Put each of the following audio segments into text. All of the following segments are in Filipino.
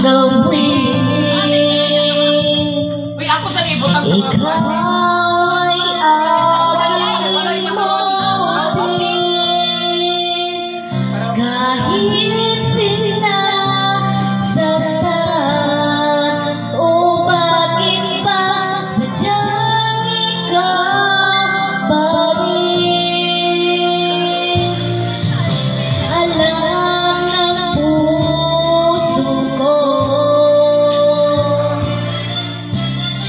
gawin. Uy, ako sa ibutang sa mga Ika'y aking mabutin. Kahit sinasaktan o bakit pa sadyang ikaw pa rin. Alam ng puso ko,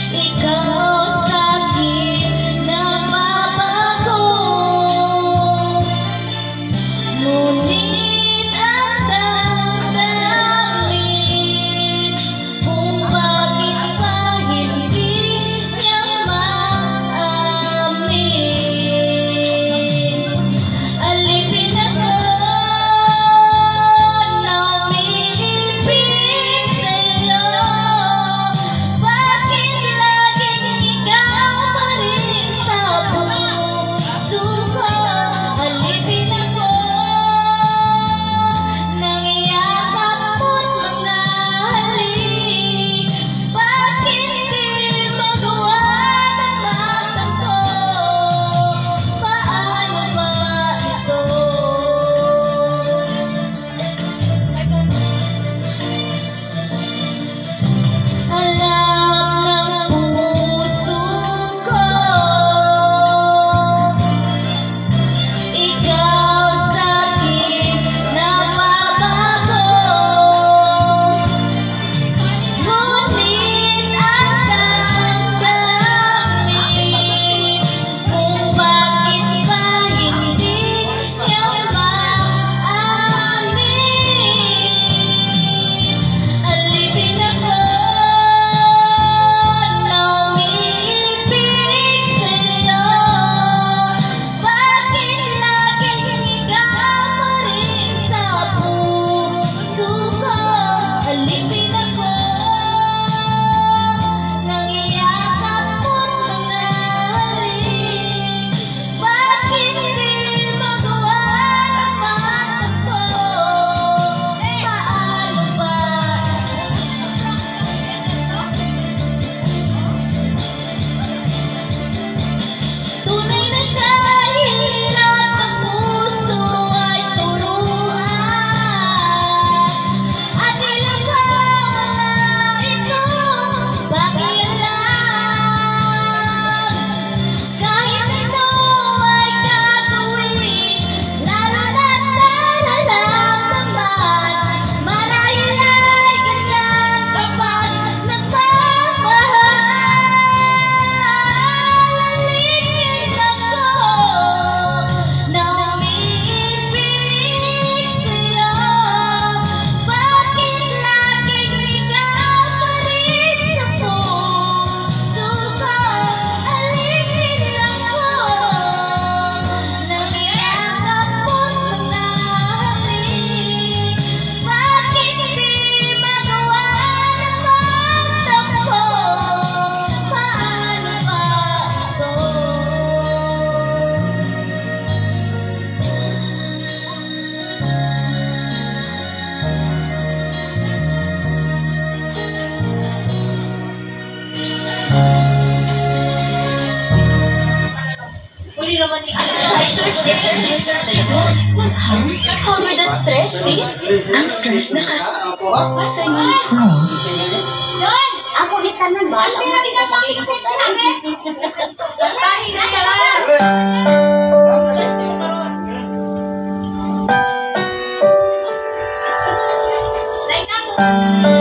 ikaw sa'kin nababago. Ngunit ang damdamin kung bakit pa hindi niya maamin. Alipin ako na umiibig sa'yo. Bakit laging ikaw pa rin sa puso ko? Alipin ako nang iyakap mo't mga halik. Bakit di magawa ng matang ko? Paano ba ito? Alam ng puso ko, ikaw sa'kin nababago. Ngunit ang damdamin kung bakit pa hindi niya maamin. Alipin ako na umiibig sa'yo. Bakit laging ikaw pa rin sa puso ko? Alipin ako nang iyakap mo't mga halik. Bakit di magawa ng matas ko? Paano ba tunay na kahirap ang puso ay turuan. At ilang wala ito pakialam. Kahit ito ay gagawin, lalo na't nararamdaman. Marahil ay ganyan kapag nagmamahal. Alipin ako na umiibig sa'yo. Bakit laging ikaw pa rin sa puso ko? Alipin ako nang iyakap mo't mga halik. Bakit di magawa ng magtampo? Paano ba ito? Uli naman ni cover that stress, sis. Ang stress na ka. Singing pro. John! Ako ni tanan ba? Ang pinag-ikot na namin. Sasahin na sa like ako.